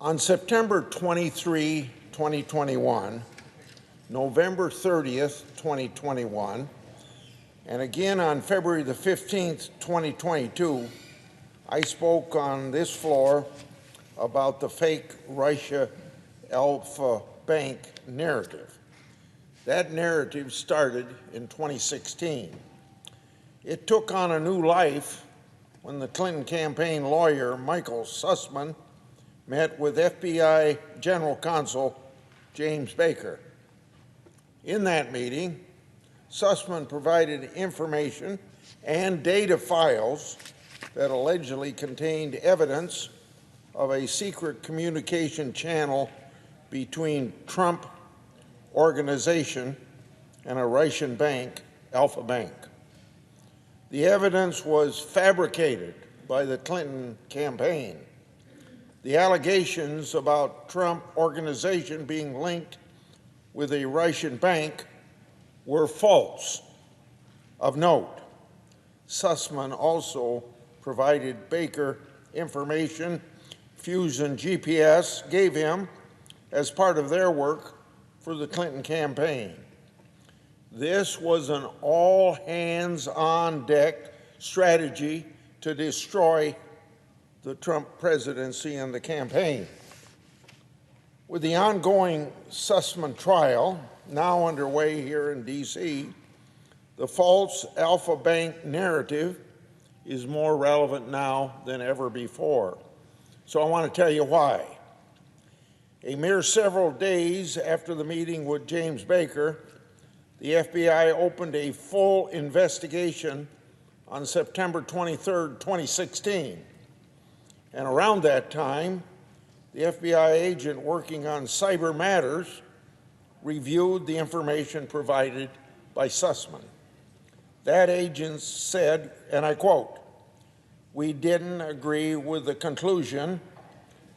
On September 23, 2021, November 30th, 2021, and again on February the 15th, 2022, I spoke on this floor about the fake Russia Alpha Bank narrative. That narrative started in 2016. It took on a new life when the Clinton campaign lawyer, Michael Sussman, met with FBI General Counsel James Baker. In that meeting, Sussman provided information and data files that allegedly contained evidence of a secret communication channel between Trump organization and a Russian bank, Alpha Bank. The evidence was fabricated by the Clinton campaign. The allegations about Trump organization being linked with a Russian bank were false. Of note, Sussman also provided Baker information Fusion GPS gave him as part of their work for the Clinton campaign. This was an all-hands-on-deck strategy to destroy the Trump presidency and the campaign. With the ongoing Sussman trial now underway here in D.C., the false Alpha Bank narrative is more relevant now than ever before. So I want to tell you why. A mere several days after the meeting with James Baker, the FBI opened a full investigation on September 23, 2016. And around that time, the FBI agent working on cyber matters reviewed the information provided by Sussman. That agent said, and I quote, "We didn't agree with the conclusion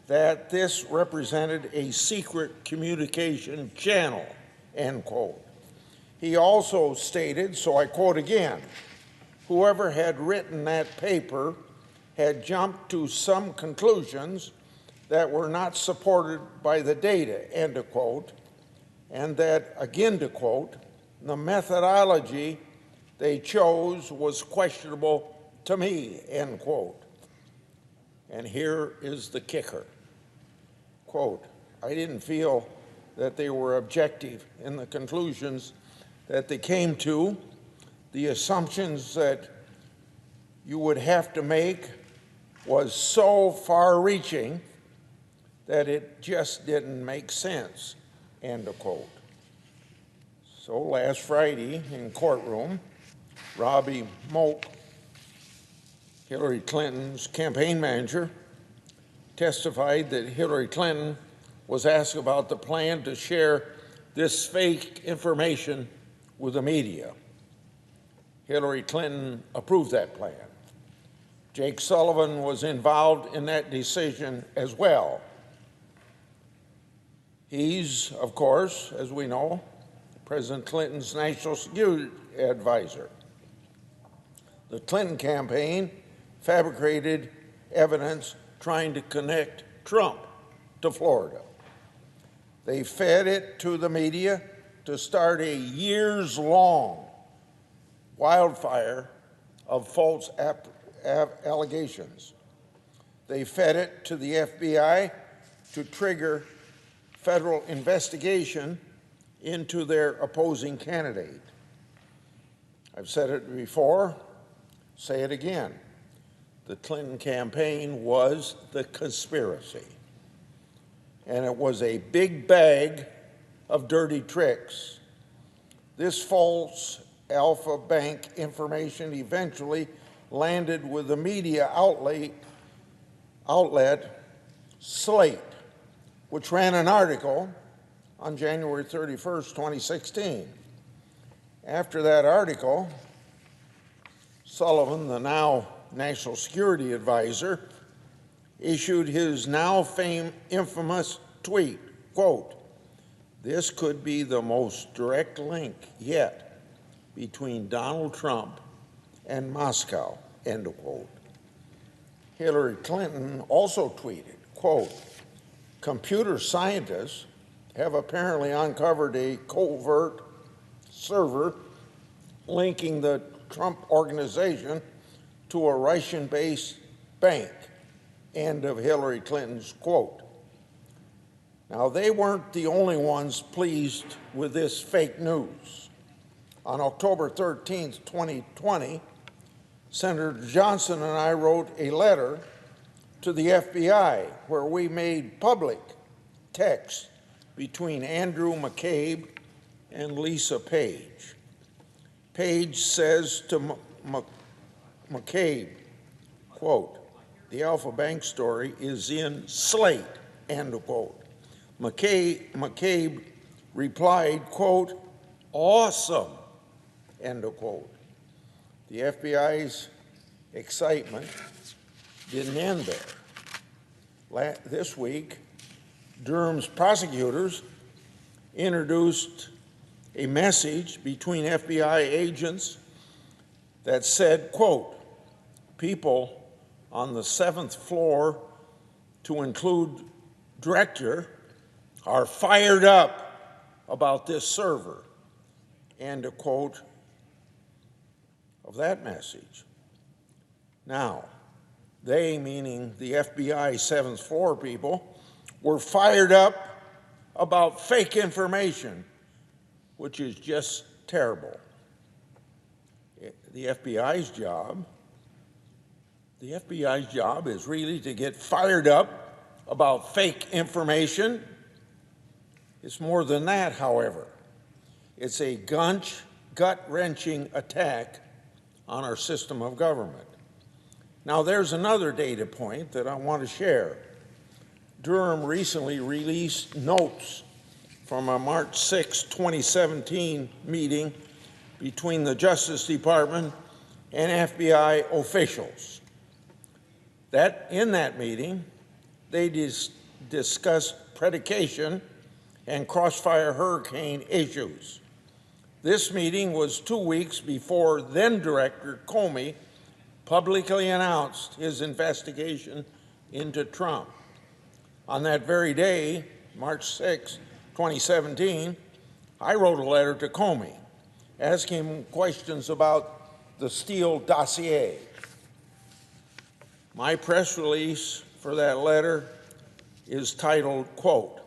that this represented a secret communication channel," end quote. He also stated, so I quote again, "Whoever had written that paper had jumped to some conclusions that were not supported by the data," end of quote, and that, again to quote, "the methodology they chose was questionable to me," end quote. And here is the kicker. Quote, "I didn't feel that they were objective in the conclusions that they came to. The assumptions that you would have to make was so far-reaching that it just didn't make sense," end of quote. So last Friday in courtroom, Robbie Moak, Hillary Clinton's campaign manager, testified that Hillary Clinton was asked about the plan to share this fake information with the media. Hillary Clinton approved that plan. Jake Sullivan was involved in that decision as well. He's, of course, as we know, President Clinton's national security advisor. The Clinton campaign fabricated evidence trying to connect Trump to Florida. They fed it to the media to start a years-long wildfire of false allegations. They fed it to the FBI to trigger federal investigation into their opposing candidate. I've said it before, say it again. The Clinton campaign was the conspiracy. And it was a big bag of dirty tricks. This false Alpha Bank information eventually landed with the media outlet Slate, which ran an article on January 31st, 2016. After that article, Sullivan, the now national security advisor, issued his now infamous tweet, quote, "This could be the most direct link yet between Donald Trump and Moscow," end of quote. Hillary Clinton also tweeted, quote, computer scientists have apparently uncovered a covert server linking the Trump organization to a Russian-based bank. End of Hillary Clinton's quote. Now, they weren't the only ones pleased with this fake news. On October 13th, 2020, Senator Johnson and I wrote a letter to the FBI where we made public text between Andrew McCabe and Lisa Page. Page says to McCabe, quote, "The Alpha Bank story is in Slate," end quote. McCabe replied, quote, "Awesome," end of quote. The FBI's excitement didn't end there. This week, Durham's prosecutors introduced a message between FBI agents that said, quote, "People on the 7th floor, to include director, are fired up about this server," end of quote of that message. Now, they, meaning the FBI 7th floor people, were fired up about fake information, which is just terrible. The FBI's job is really to get fired up about fake information. It's more than that, however. It's a gut-wrenching attack on our system of government. Now, there's another data point that I want to share. Durham recently released notes from a March 6, 2017 meeting between the Justice Department and FBI officials. In that meeting, they discussed predication and crossfire hurricane issues. This meeting was 2 weeks before then-Director Comey publicly announced his investigation into Trump. On that very day, March 6, 2017, I wrote a letter to Comey asking him questions about the Steele dossier. My press release for that letter is titled, quote,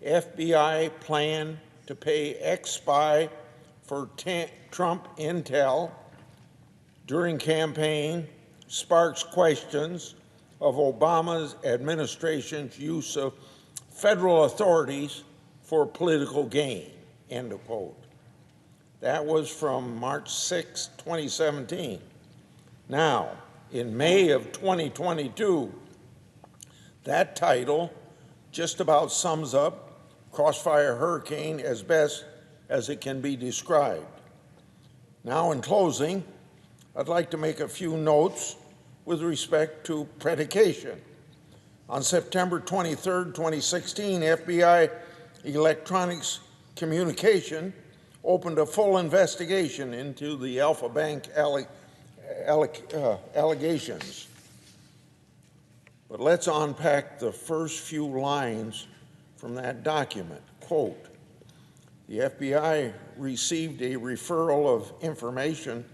"FBI plan to pay ex-spy for Trump intel during campaign sparks questions of Obama's administration's use of federal authorities for political gain," end of quote. That was from March 6, 2017. Now, in May of 2022, that title just about sums up Crossfire Hurricane as best as it can be described. Now, in closing, I'd like to make a few notes with respect to predication. On September 23, 2016, FBI Electronics Communication opened a full investigation into the Alpha Bank allegations. But let's unpack the first few lines from that document. Quote, "The FBI received a referral of information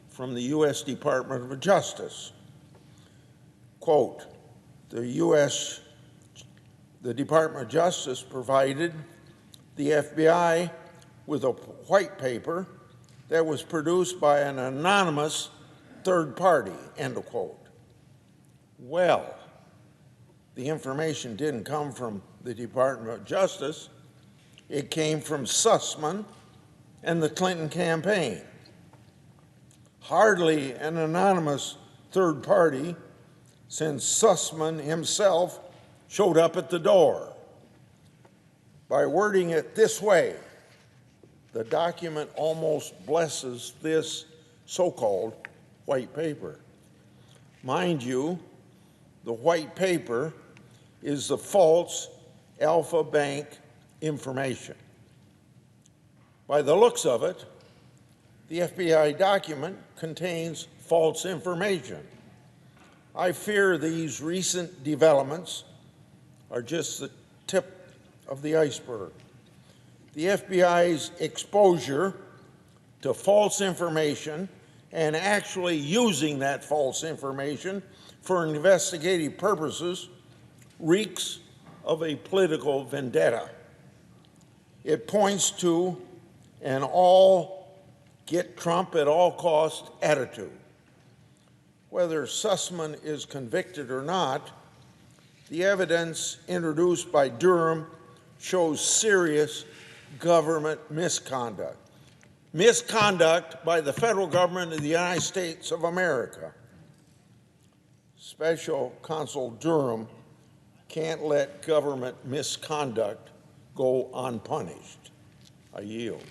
from the U.S. Department of Justice." Quote, the Department of Justice provided the FBI with a white paper that was produced by an anonymous third party, end of quote. Well, the information didn't come from the Department of Justice. It came from Sussman and the Clinton campaign. Hardly an anonymous third party, since Sussman himself showed up at the door. By wording it this way, the document almost blesses this so-called white paper. Mind you, the white paper is the false Alpha Bank information. By the looks of it, the FBI document contains false information. I fear these recent developments are just the tip of the iceberg. The FBI's exposure to false information and actually using that false information for investigative purposes reeks of a political vendetta. It points to an all get Trump at all cost attitude. Whether Sussman is convicted or not, the evidence introduced by Durham shows serious government misconduct. Misconduct by the federal government of the United States of America. Special Counsel Durham can't let government misconduct go unpunished. I yield.